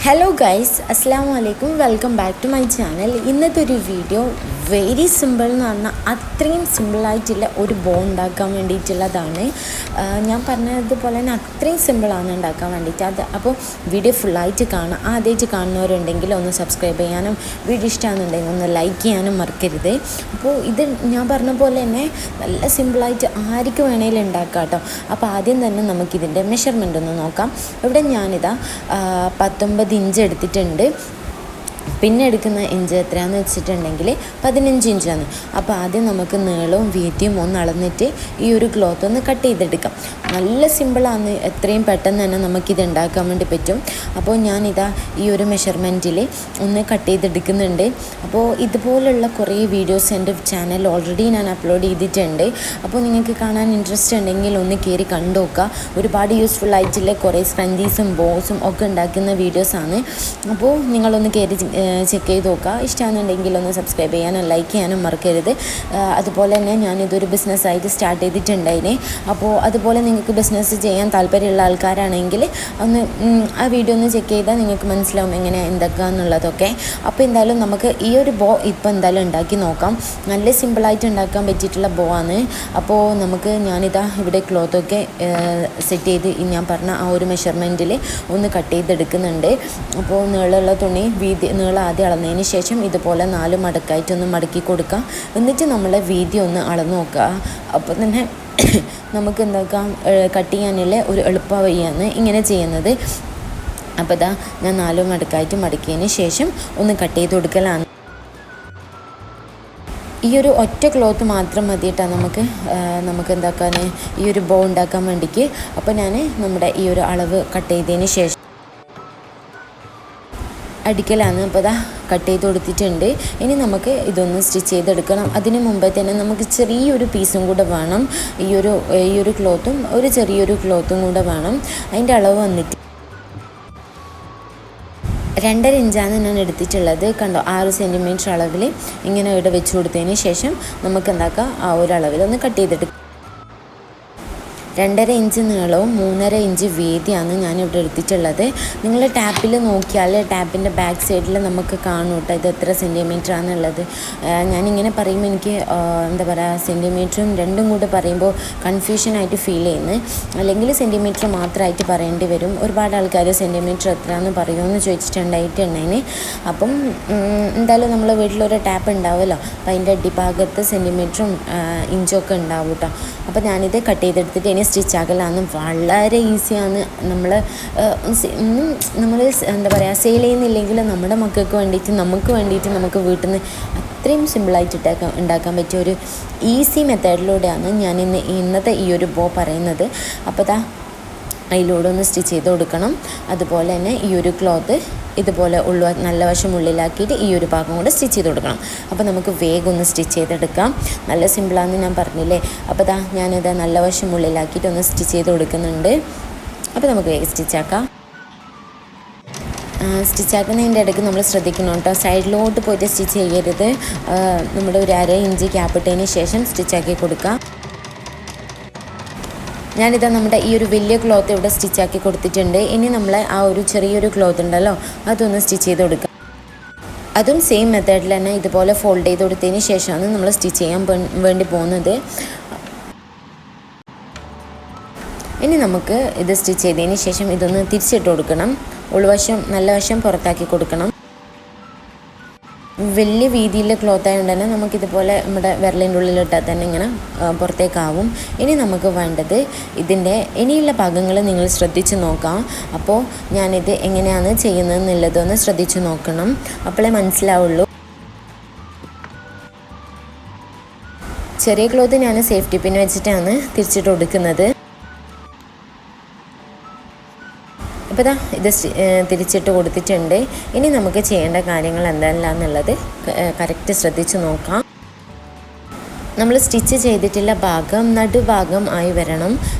Hello guys, അസ്സാം വലൈക്കും. Welcome back to my channel. ഇന്നത്തെ ഒരു വീഡിയോ വെരി സിമ്പിൾ എന്ന് പറഞ്ഞാൽ അത്രയും സിമ്പിളായിട്ടുള്ള ഒരു ബോ ഉണ്ടാക്കാൻ വേണ്ടിയിട്ടുള്ളതാണ്. ഞാൻ പറഞ്ഞതുപോലെ തന്നെ അത്രയും സിമ്പിളാണ് ഉണ്ടാക്കാൻ വേണ്ടിയിട്ട്. അപ്പോൾ വീഡിയോ ഫുള്ളായിട്ട് കാണാം. ആദ്യമായിട്ട് കാണുന്നവരുണ്ടെങ്കിൽ ഒന്ന് സബ്സ്ക്രൈബ് ചെയ്യാനും വീഡിയോ ഇഷ്ടമാണെന്നുണ്ടെങ്കിൽ ഒന്ന് ലൈക്ക് ചെയ്യാനും മറക്കരുത്. അപ്പോൾ ഇത് ഞാൻ പറഞ്ഞ പോലെ തന്നെ നല്ല സിമ്പിളായിട്ട് ആർക്ക് വേണമെങ്കിലും ഉണ്ടാക്കാം കേട്ടോ. അപ്പോൾ ആദ്യം തന്നെ നമുക്കിതിൻ്റെ മെഷർമെൻ്റ് ഒന്ന് നോക്കാം. ഇവിടെ ഞാനിതാ 19 ഇഞ്ച് എടുത്തിട്ടുണ്ട്. പിന്നെ എടുക്കുന്ന ഇഞ്ച് എത്രയാണെന്ന് വെച്ചിട്ടുണ്ടെങ്കിൽ 15 ഇഞ്ചാണ്. അപ്പോൾ ആദ്യം നമുക്ക് നീളവും വീതിയും ഒന്ന് അളന്നിട്ട് ഈ ഒരു ക്ലോത്ത് ഒന്ന് കട്ട് ചെയ്തെടുക്കാം. നല്ല സിമ്പിളാണ്, എത്രയും പെട്ടെന്ന് തന്നെ നമുക്കിത് ഉണ്ടാക്കാൻ വേണ്ടി പറ്റും. അപ്പോൾ ഞാനിതാ ഈ ഒരു മെഷർമെൻറ്റിൽ ഒന്ന് കട്ട് ചെയ്തെടുക്കുന്നുണ്ട്. അപ്പോൾ ഇതുപോലുള്ള കുറേ വീഡിയോസ് എൻ്റെ ചാനലിൽ ഓൾറെഡി ഞാൻ അപ്ലോഡ് ചെയ്തിട്ടുണ്ട്. അപ്പോൾ നിങ്ങൾക്ക് കാണാൻ ഇൻട്രസ്റ്റ് ഉണ്ടെങ്കിൽ ഒന്ന് കയറി കണ്ടു നോക്കുക. ഒരുപാട് യൂസ്ഫുൾ ആയിട്ടുള്ള കുറേ സ്ക്രഞ്ചീസും ബോസും ഒക്കെ ഉണ്ടാക്കുന്ന വീഡിയോസാണ്. അപ്പോൾ നിങ്ങളൊന്ന് കയറി ചെക്ക് ചെയ്ത് നോക്കുക. ഇഷ്ടമാണെന്നുണ്ടെങ്കിൽ ഒന്ന് സബ്സ്ക്രൈബ് ചെയ്യാനും ലൈക്ക് ചെയ്യാനും മറക്കരുത്. അതുപോലെ തന്നെ ഞാനിതൊരു ബിസിനസ്സായിട്ട് സ്റ്റാർട്ട് ചെയ്തിട്ടുണ്ടായിന്. അപ്പോൾ അതുപോലെ നിങ്ങൾക്ക് ബിസിനസ് ചെയ്യാൻ താല്പര്യമുള്ള ആൾക്കാരാണെങ്കിൽ ഒന്ന് ആ വീഡിയോ ഒന്ന് ചെക്ക് ചെയ്താൽ നിങ്ങൾക്ക് മനസ്സിലാവും എങ്ങനെയാണ് എന്തൊക്കെയാണെന്നുള്ളതൊക്കെ. അപ്പോൾ എന്തായാലും നമുക്ക് ഈ ഒരു ബോ ഇപ്പോൾ എന്തായാലും ഉണ്ടാക്കി നോക്കാം. നല്ല സിമ്പിളായിട്ട് ഉണ്ടാക്കാൻ പറ്റിയിട്ടുള്ള ബോ ആണ്. അപ്പോൾ ഞാനിതാ ഇവിടെ ക്ലോത്തൊക്കെ സെറ്റ് ചെയ്ത് ഞാൻ പറഞ്ഞ ആ ഒരു മെഷർമെൻറ്റിൽ ഒന്ന് കട്ട് ചെയ്തെടുക്കുന്നുണ്ട്. അപ്പോൾ നീളമുള്ള തുണി നീളം ആദ്യം അളന്നതിന് ശേഷം ഇതുപോലെ 4 മടക്കായിട്ടൊന്ന് മടക്കി കൊടുക്കുക. എന്നിട്ട് നമ്മളെ വീതി ഒന്ന് അളന്ന് നോക്കുക. അപ്പോൾ തന്നെ നമുക്ക് എന്താക്കാം, കട്ട് ചെയ്യാനുള്ള ഒരു എളുപ്പ വഴിയാണ് ഇങ്ങനെ ചെയ്യുന്നത്. അപ്പോൾ ഇതാ ഞാൻ 4 മടക്കായിട്ട് മടക്കിയതിന് ശേഷം ഒന്ന് കട്ട് ചെയ്ത് കൊടുക്കലാണ്. ഈ ഒരു ഒറ്റ ക്ലോത്ത് മാത്രം മതിയിട്ടാണ് നമുക്ക് എന്താക്കാൻ ഈ ഒരു ബോ ഉണ്ടാക്കാൻ വേണ്ടിക്ക്. അപ്പോൾ ഞാൻ നമ്മുടെ ഈ ഒരു അളവ് കട്ട് ചെയ്തതിന് ശേഷം അടിക്കലാണ്. അപ്പോൾ ഇതാ കട്ട് ചെയ്ത് കൊടുത്തിട്ടുണ്ട്. ഇനി നമുക്ക് ഇതൊന്ന് സ്റ്റിച്ച് ചെയ്തെടുക്കണം. അതിന് മുമ്പേ തന്നെ നമുക്ക് ചെറിയൊരു പീസും കൂടെ വേണം. ഈ ഒരു ക്ലോത്തും ചെറിയൊരു ക്ലോത്തും കൂടെ വേണം. അതിൻ്റെ അളവ് വന്നിട്ട് 2.5 ഇഞ്ചാണ് ഞാൻ എടുത്തിട്ടുള്ളത്. കണ്ടോ, 6 സെൻറ്റിമീറ്റർ അളവിൽ ഇങ്ങനെ ഇവിടെ വെച്ച് കൊടുത്തതിന് ശേഷം നമുക്ക് എന്താക്കാം, ആ ഒരു അളവിൽ ഒന്ന് കട്ട് ചെയ്തെടുക്കാം. 2.5 ഇഞ്ച് നീളവും 3.5 ഇഞ്ച് വീതിയാണ് ഞാനിവിടെ എടുത്തിട്ടുള്ളത്. നിങ്ങൾ ടാപ്പിൽ നോക്കിയാൽ ടാപ്പിൻ്റെ ബാക്ക് സൈഡിൽ നമുക്ക് കാണും കേട്ടോ ഇത് എത്ര സെൻറ്റിമീറ്റർ ആണെന്നുള്ളത്. ഞാനിങ്ങനെ പറയുമ്പോൾ എനിക്ക് എന്താ പറയുക, സെൻറ്റിമീറ്ററും രണ്ടും കൂടെ പറയുമ്പോൾ കൺഫ്യൂഷനായിട്ട് ഫീൽ ചെയ്യുന്നു. അല്ലെങ്കിൽ സെൻറ്റിമീറ്റർ മാത്രമായിട്ട് പറയേണ്ടി വരും. ഒരുപാട് ആൾക്കാർ സെൻറ്റിമീറ്റർ എത്രയാണെന്ന് പറയുമെന്ന് ചോദിച്ചിട്ടുണ്ടായിട്ടുണ്ടായിന്. അപ്പം എന്തായാലും നമ്മൾ വീട്ടിലൊരു ടാപ്പ് ഉണ്ടാവുമല്ലോ, അപ്പം അതിൻ്റെ അടിഭാഗത്ത് സെൻറ്റിമീറ്ററും ഇഞ്ചൊക്കെ ഉണ്ടാവും കേട്ടോ. അപ്പോൾ ഞാനിത് കട്ട് ചെയ്തെടുത്തിട്ട് ഇനി സ്റ്റിച്ച് ആക്കലാണ്. വളരെ ഈസിയാണ്. നമ്മൾ എന്താ പറയുക, സെയിൽ ചെയ്യുന്നില്ലെങ്കിൽ നമ്മുടെ മക്കൾക്ക് വേണ്ടിയിട്ട് നമുക്ക് വീട്ടിൽ നിന്ന് അത്രയും സിമ്പിളായിട്ട് ഉണ്ടാക്കാൻ പറ്റിയ ഒരു ഈസി മെത്തേഡിലൂടെയാണ് ഞാൻ ഇന്നത്തെ ഈ ഒരു ബോ പറയുന്നത്. അപ്പോൾ അതിലൂടെ ഒന്ന് സ്റ്റിച്ച് ചെയ്ത് കൊടുക്കണം. അതുപോലെ തന്നെ ഈ ഒരു ക്ലോത്ത് ഇതുപോലെ നല്ല വശം ഉള്ളിലാക്കിയിട്ട് ഈ ഒരു ഭാഗം കൂടെ സ്റ്റിച്ച് ചെയ്ത് കൊടുക്കണം. അപ്പോൾ നമുക്ക് വേഗം ഒന്ന് സ്റ്റിച്ച് ചെയ്തെടുക്കാം. നല്ല സിമ്പിളാണെന്ന് ഞാൻ പറഞ്ഞില്ലേ. അപ്പോൾ ഞാനിത് നല്ല വശം ഉള്ളിലാക്കിയിട്ട് ഒന്ന് സ്റ്റിച്ച് ചെയ്ത് കൊടുക്കുന്നുണ്ട്. അപ്പോൾ നമുക്ക് വേഗം സ്റ്റിച്ചാക്കാം. സ്റ്റിച്ചാക്കുന്നതിൻ്റെ ഇടയ്ക്ക് നമ്മൾ ശ്രദ്ധിക്കണം കേട്ടോ, സൈഡിലോട്ട് പോയിട്ട് സ്റ്റിച്ച് ചെയ്യരുത്. നമ്മുടെ ഒരു 1/2 ഇഞ്ച് ക്യാപ്പിട്ടതിന് ശേഷം സ്റ്റിച്ചാക്കി കൊടുക്കുക. ഞാനിതാ നമ്മുടെ ഈ ഒരു വലിയ ക്ലോത്ത് ഇവിടെ സ്റ്റിച്ചാക്കി കൊടുത്തിട്ടുണ്ട്. ഇനി നമ്മൾ ആ ഒരു ചെറിയൊരു ക്ലോത്ത് ഉണ്ടല്ലോ, അതൊന്ന് സ്റ്റിച്ച് ചെയ്ത് കൊടുക്കുക. അതും സെയിം മെത്തേഡിൽ തന്നെ ഇതുപോലെ ഫോൾഡ് ചെയ്ത് കൊടുത്തതിന് ശേഷമാണ് നമ്മൾ സ്റ്റിച്ച് ചെയ്യാൻ വേണ്ടി പോകുന്നത്. ഇനി നമുക്ക് ഇത് സ്റ്റിച്ച് ചെയ്തതിന് ശേഷം ഇതൊന്ന് തിരിച്ചിട്ട് കൊടുക്കണം. ഉൾവശം നല്ല വശം പുറത്താക്കി കൊടുക്കണം. വലിയ വീതിയിലെ ക്ലോത്ത് ആയതുകൊണ്ട് തന്നെ നമുക്കിതുപോലെ നമ്മുടെ വിരലിൻ്റെ ഉള്ളിലിട്ടാൽ തന്നെ ഇങ്ങനെ പുറത്തേക്കാവും. ഇനി നമുക്ക് വേണ്ടത് ഇതിൻ്റെ ഇനിയുള്ള ഭാഗങ്ങൾ നിങ്ങൾ ശ്രദ്ധിച്ച് നോക്കാം. അപ്പോൾ ഞാനിത് എങ്ങനെയാണ് ചെയ്യുന്നതെന്നുള്ളതൊന്ന് ശ്രദ്ധിച്ച് നോക്കണം, അപ്പോഴേ മനസ്സിലാവുള്ളൂ. ചെറിയ ക്ലോത്ത് ഞാൻ സേഫ്റ്റി പിൻ വെച്ചിട്ടാണ് തിരിച്ചിട്ട് കൊടുക്കുന്നത്. അപ്പോൾ ഇത് തിരിച്ചിട്ട് കൊടുത്തിട്ടുണ്ട്. ഇനി നമുക്ക് ചെയ്യേണ്ട കാര്യങ്ങൾ എന്തെല്ലാമെന്നുള്ളത് കറക്റ്റ് ശ്രദ്ധിച്ച് നോക്കാം. നമ്മൾ സ്റ്റിച്ച് ചെയ്തിട്ടുള്ള ഭാഗം നടുഭാഗം ആയി വരണം.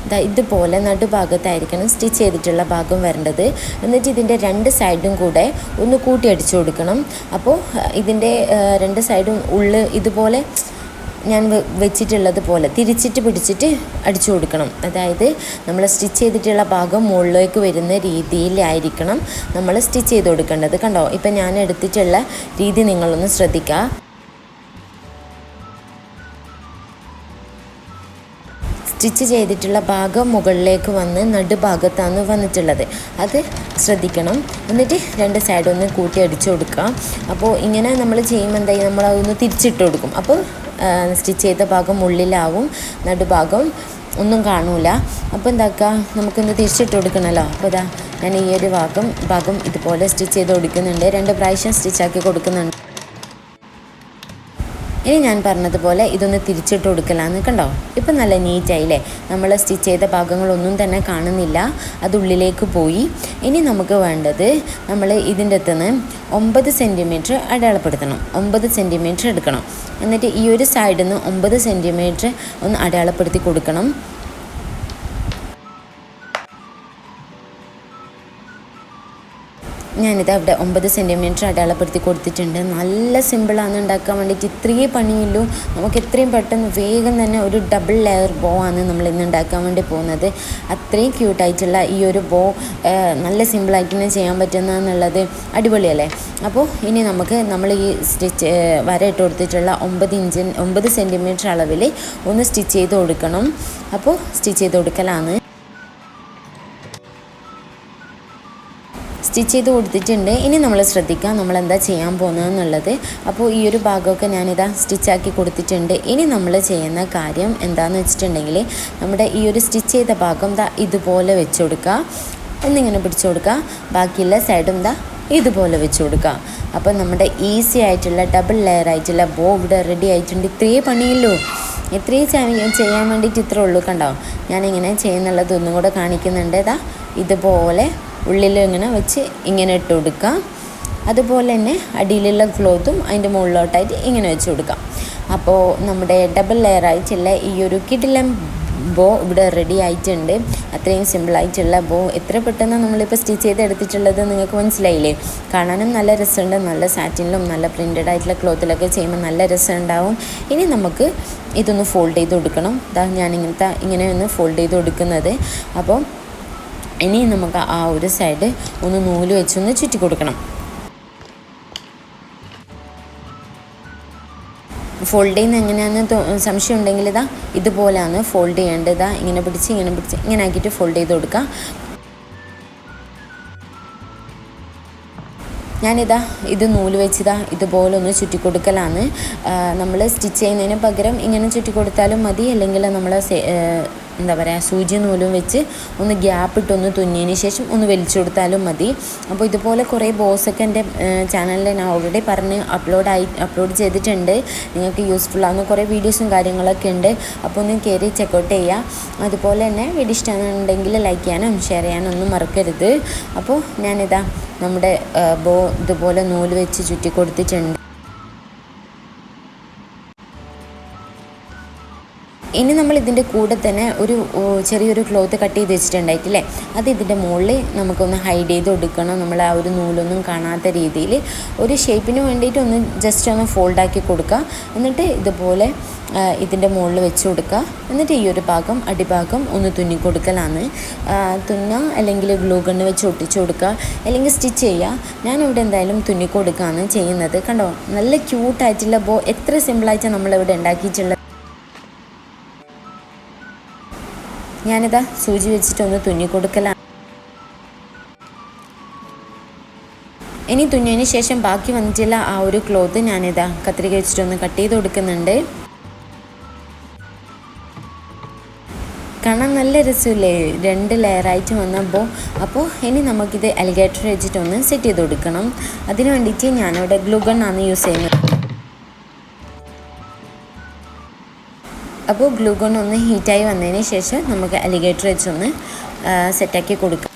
ഇതുപോലെ നടുഭാഗത്തായിരിക്കണം സ്റ്റിച്ച് ചെയ്തിട്ടുള്ള ഭാഗം വരേണ്ടത്. എന്നിട്ട് ഇതിൻ്റെ 2 സൈഡും കൂടെ ഒന്ന് കൂട്ടി അടിച്ചു കൊടുക്കണം. അപ്പോൾ ഇതിൻ്റെ 2 സൈഡും ഇതുപോലെ ഞാൻ വെച്ചിട്ടുള്ളത് പോലെ തിരിച്ചിട്ട് പിടിച്ചിട്ട് അടിച്ചു കൊടുക്കണം. അതായത് നമ്മൾ സ്റ്റിച്ച് ചെയ്തിട്ടുള്ള ഭാഗം മുകളിലേക്ക് വരുന്ന രീതിയിലായിരിക്കണം നമ്മൾ സ്റ്റിച്ച് ചെയ്ത് കൊടുക്കേണ്ടത്. കണ്ടോ, ഇപ്പം ഞാൻ എടുത്തിട്ടുള്ള രീതി നിങ്ങളൊന്ന് ശ്രദ്ധിക്കുക. സ്റ്റിച്ച് ചെയ്തിട്ടുള്ള ഭാഗം മുകളിലേക്ക് വന്ന് നടുഭാഗത്താണ് വന്നിട്ടുള്ളത്, അത് ശ്രദ്ധിക്കണം. എന്നിട്ട് രണ്ട് സൈഡ് ഒന്ന് കൂട്ടി അടിച്ചു കൊടുക്കുക. അപ്പോൾ ഇങ്ങനെ നമ്മൾ ചെയ്യുമ്പോൾ എന്തായി, നമ്മളതൊന്ന് തിരിച്ചിട്ട് കൊടുക്കും. അപ്പോൾ സ്റ്റിച്ച് ചെയ്ത ഭാഗം ഉള്ളിലാവും, നടുഭാഗം ഒന്നും കാണൂല. അപ്പോൾ എന്താക്കുക, നമുക്കൊന്ന് തിരിച്ചിട്ട് കൊടുക്കണമല്ലോ. അപ്പോൾ ഇതാ ഞാൻ ഈ ഒരു ഭാഗം ഇതുപോലെ സ്റ്റിച്ച് ചെയ്ത് കൊടുക്കുന്നുണ്ട്. 2 പ്രാവശ്യം സ്റ്റിച്ചാക്കി കൊടുക്കുന്നുണ്ട്. ഇനി ഞാൻ പറഞ്ഞതുപോലെ ഇതൊന്ന് തിരിച്ചിട്ട് കൊടുക്കലാന്ന്. കണ്ടോ, ഇപ്പം നല്ല നീറ്റായില്ലേ. നമ്മൾ സ്റ്റിച്ച് ചെയ്ത ഭാഗങ്ങളൊന്നും തന്നെ കാണുന്നില്ല, അത് ഉള്ളിലേക്ക് പോയി. ഇനി നമുക്ക് വേണ്ടത് നമ്മൾ ഇതിൻ്റെ അകത്തുനിന്ന് 9 സെൻറ്റിമീറ്റർ അടയാളപ്പെടുത്തണം. 9 സെൻറ്റിമീറ്റർ എടുക്കണം. എന്നിട്ട് ഈ ഒരു സൈഡിൽ നിന്ന് 9 സെൻറ്റിമീറ്റർ ഒന്ന് അടയാളപ്പെടുത്തി കൊടുക്കണം. ഞാനിത് അവിടെ 9 സെൻറ്റിമീറ്റർ അടയാളപ്പെടുത്തി കൊടുത്തിട്ടുണ്ട്. നല്ല സിമ്പിളാണ് ഉണ്ടാക്കാൻ വേണ്ടിയിട്ട്, ഇത്രയും പണിയുള്ളൂ. നമുക്ക് എത്രയും പെട്ടെന്ന് വേഗം തന്നെ ഒരു ഡബിൾ ലെയർ ബോ ആണ് നമ്മൾ ഇന്ന് ഉണ്ടാക്കാൻ വേണ്ടി പോകുന്നത്. അത്രയും ക്യൂട്ടായിട്ടുള്ള ഈ ഒരു ബോ നല്ല സിമ്പിളായിട്ട് തന്നെ ചെയ്യാൻ പറ്റുന്നതെന്നുള്ളത് അടിപൊളിയല്ലേ. അപ്പോൾ ഇനി നമ്മൾ ഈ സ്റ്റിച്ച് വര ഇട്ട് കൊടുത്തിട്ടുള്ള 9 സെൻറ്റിമീറ്റർ അളവിൽ ഒന്ന് സ്റ്റിച്ച് ചെയ്ത് കൊടുക്കണം. അപ്പോൾ സ്റ്റിച്ച് ചെയ്ത് കൊടുക്കലാണ്. സ്റ്റിച്ച് ചെയ്ത് കൊടുത്തിട്ടുണ്ട്. ഇനി നമ്മൾ ശ്രദ്ധിക്കാം നമ്മൾ എന്താ ചെയ്യാൻ പോകുന്നതെന്നുള്ളത്. അപ്പോൾ ഈ ഒരു ഭാഗമൊക്കെ ഞാനിതാ സ്റ്റിച്ചാക്കി കൊടുത്തിട്ടുണ്ട്. ഇനി നമ്മൾ ചെയ്യുന്ന കാര്യം എന്താണെന്ന് വെച്ചിട്ടുണ്ടെങ്കിൽ, നമ്മുടെ ഈ ഒരു സ്റ്റിച്ച് ചെയ്ത ഭാഗം ഇതുപോലെ വെച്ച് കൊടുക്കുക. എന്നിങ്ങനെ പിടിച്ചു കൊടുക്കുക. ബാക്കിയുള്ള സൈഡും ഇതുപോലെ വെച്ച് കൊടുക്കുക. അപ്പോൾ നമ്മുടെ ഈസി ആയിട്ടുള്ള ഡബിൾ ലെയർ ആയിട്ടുള്ള ബോ ഇവിടെ റെഡി ആയിട്ടുണ്ട്. ഇത്രയേ പണിയുള്ളൂ. ഇത്രയും ചെയ്യാൻ വേണ്ടിയിട്ട് ഇത്രേ ഉള്ളൂ. കണ്ടോ, ഞാനിങ്ങനെ ചെയ്യുന്നുള്ളത് ഒന്നും കൂടെ കാണിക്കുന്നുണ്ട്. ഇതുപോലെ ഉള്ളിൽ ഇങ്ങനെ വെച്ച് ഇങ്ങനെ ഇട്ട് കൊടുക്കുക. അതുപോലെ തന്നെ അടിയിലുള്ള ക്ലോത്തും അതിൻ്റെ മുകളിലോട്ടായിട്ട് ഇങ്ങനെ വെച്ച് കൊടുക്കാം. അപ്പോൾ നമ്മുടെ ഡബിൾ ലെയർ ആയിട്ടുള്ള ഈ ഒരു കിടിലൻ ബോ ഇവിടെ റെഡി ആയിട്ടുണ്ട്. അത്രയും സിമ്പിളായിട്ടുള്ള ബോ എത്ര പെട്ടെന്ന് നമ്മളിപ്പോൾ സ്റ്റിച്ച് ചെയ്ത് എടുത്തിട്ടുള്ളത് നിങ്ങൾക്ക് മനസ്സിലായില്ലേ. കാണാനും നല്ല രസമുണ്ട്. നല്ല സാറ്റിനിലും നല്ല പ്രിൻറ്റഡ് ആയിട്ടുള്ള ക്ലോത്തിലൊക്കെ ചെയ്യുമ്പോൾ നല്ല രസമുണ്ടാവും. ഇനി നമുക്ക് ഇതൊന്ന് ഫോൾഡ് ചെയ്ത് കൊടുക്കണം. ഞാൻ ഇങ്ങനെ ഒന്ന് ഫോൾഡ് ചെയ്ത് കൊടുക്കുന്നത്. അപ്പോൾ ഇനി നമുക്ക് ആ ഒരു സൈഡ് ഒന്ന് നൂല് വെച്ചൊന്ന് ചുറ്റി കൊടുക്കണം. ഫോൾഡ് ചെയ്യുന്ന എങ്ങനെയാണെന്ന് സംശയം ഉണ്ടെങ്കിൽ ഇതുപോലെയാണ് ഫോൾഡ് ചെയ്യേണ്ടത്. ഇങ്ങനെ പിടിച്ച് ഇങ്ങനെ ആക്കിയിട്ട് ഫോൾഡ് ചെയ്ത് കൊടുക്കുക. ഇത് നൂല് വെച്ച് ഇതുപോലെ ഒന്ന് ചുറ്റി കൊടുക്കലാണ്. നമ്മൾ സ്റ്റിച്ച് ചെയ്യുന്നതിന് പകരം ഇങ്ങനെ ചുറ്റി കൊടുത്താലും മതി. അല്ലെങ്കിൽ നമ്മൾ എന്താ പറയുക, സൂചി നൂലും വെച്ച് ഒന്ന് ഗ്യാപ്പ് ഇട്ടൊന്ന് തുന്നിയതിന് ശേഷം ഒന്ന് വലിച്ചു കൊടുത്താലും മതി. അപ്പോൾ ഇതുപോലെ കുറേ ബോസൊക്കെ എൻ്റെ ചാനലിൽ ഞാൻ ഓൾറെഡി അപ്ലോഡ് ചെയ്തിട്ടുണ്ട്. നിങ്ങൾക്ക് യൂസ്ഫുൾ ആകുന്ന കുറേ വീഡിയോസും കാര്യങ്ങളൊക്കെ ഉണ്ട്. അപ്പോൾ ഒന്ന് കയറി ചെക്കൗട്ട് ചെയ്യുക. അതുപോലെ തന്നെ വീഡിയോ ഇഷ്ടമാണെന്നുണ്ടെങ്കിൽ ലൈക്ക് ചെയ്യാനും ഷെയർ ചെയ്യാനും ഒന്നും മറക്കരുത്. അപ്പോൾ നമ്മുടെ ബോ ഇതുപോലെ നൂല് വെച്ച് ചുറ്റി കൊടുത്തിട്ടുണ്ട്. ഇനി നമ്മൾ ഇതിൻ്റെ കൂടെ തന്നെ ഒരു ചെറിയൊരു ക്ലോത്ത് കട്ട് ചെയ്ത് വെച്ചിട്ടുണ്ടായിട്ടില്ലേ, അത് ഇതിൻ്റെ മുകളിൽ നമുക്കൊന്ന് ഹൈഡ് ചെയ്ത് കൊടുക്കണം. നമ്മൾ ആ ഒരു നൂലൊന്നും കാണാത്ത രീതിയിൽ ഒരു ഷേപ്പിന് വേണ്ടിയിട്ട് ഒന്ന് ജസ്റ്റ് ഒന്ന് ഫോൾഡാക്കി കൊടുക്കുക. എന്നിട്ട് ഇതുപോലെ ഇതിൻ്റെ മുകളിൽ വെച്ച് കൊടുക്കുക. എന്നിട്ട് ഈ ഒരു ഭാഗം അടിഭാഗം ഒന്ന് തുന്നി കൊടുക്കലാണ്. അല്ലെങ്കിൽ ഗ്ലൂ ഗണ്ണ് വെച്ച് ഒട്ടിച്ച് കൊടുക്കുക, അല്ലെങ്കിൽ സ്റ്റിച്ച് ചെയ്യുക. ഞാനിവിടെ എന്തായാലും തുന്നി കൊടുക്കുകയാണ് ചെയ്യുന്നത്. കണ്ടോ, നല്ല ക്യൂട്ടായിട്ടുള്ള ബോ എത്ര സിമ്പിളായിട്ട് നമ്മളിവിടെ ഉണ്ടാക്കിയിട്ടുള്ളത്. സൂചി വെച്ചിട്ടൊന്ന് തുന്നി കൊടുക്കലാണ്. ഇനി തുന്നിയതിന് ശേഷം ബാക്കി വന്നിട്ടുള്ള ആ ഒരു ക്ലോത്ത് കത്രിക വെച്ചിട്ടൊന്ന് കട്ട് ചെയ്ത് കൊടുക്കുന്നുണ്ട്. കാണാൻ നല്ല രസമില്ലേ, 2 ലെയറായിട്ട് വന്നപ്പോൾ. അപ്പോൾ ഇനി നമുക്കിത് അലിഗേറ്റർ വെച്ചിട്ടൊന്ന് സെറ്റ് ചെയ്ത് കൊടുക്കണം. അതിന് വേണ്ടിയിട്ട് ഞാനിവിടെ ഗ്ലൂ ഗണ്ണാണ് യൂസ് ചെയ്യുന്നത്. അപ്പോൾ ഗ്ലൂ ഗൺ ഒന്ന് ഹീറ്റായി വന്നതിന് ശേഷം നമുക്ക് അലിഗേറ്റർ വെച്ചൊന്ന് സെറ്റാക്കി കൊടുക്കാം.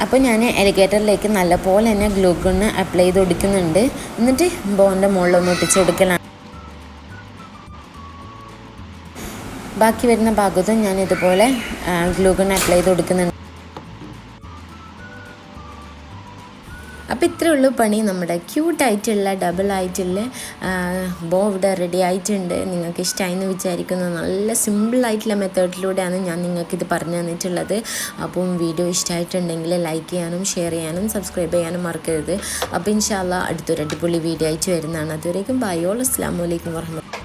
അപ്പോൾ ഞാൻ അലിഗേറ്ററിലേക്ക് നല്ലപോലെ തന്നെ ഗ്ലൂ ഗണ്ണ് അപ്ലൈ ചെയ്ത് കൊടുക്കുന്നുണ്ട്. എന്നിട്ട് ബോണിൻ്റെ മുകളിലൊന്ന് ഒട്ടിച്ച് കൊടുക്കലാണ്. ബാക്കി വരുന്ന ഭാഗത്തും ഞാൻ ഇതുപോലെ ഗ്ലൂ ഗൺ അപ്ലൈ ചെയ്ത് കൊടുക്കുന്നുണ്ട്. അപ്പോൾ അപ്പോൾ ഇത്രയേ ഉള്ളൂ പണി. നമ്മുടെ ക്യൂട്ടായിട്ടുള്ള ഡബിളായിട്ടുള്ള ബോ ഇവിടെ റെഡി ആയിട്ടുണ്ട്. നിങ്ങൾക്ക് ഇഷ്ടമായി എന്ന് വിചാരിക്കുന്നു. നല്ല സിമ്പിളായിട്ടുള്ള മെത്തേഡിലൂടെയാണ് ഞാൻ നിങ്ങൾക്കിത് പറഞ്ഞു തന്നിട്ടുള്ളത്. അപ്പം വീഡിയോ ഇഷ്ടമായിട്ടുണ്ടെങ്കിൽ ലൈക്ക് ചെയ്യാനും ഷെയർ ചെയ്യാനും സബ്സ്ക്രൈബ് ചെയ്യാനും മറക്കരുത്. അപ്പോൾ ഇൻഷാ അല്ലാഹ് അടുത്തൊരു അടിപൊളി വീഡിയോ ആയിട്ട് വരുന്നതാണ്. അതുവരേക്കും ബൈ ഓൾ. അസ്സലാമു അലൈക്കും വറഹ്മത്തുള്ളാഹി.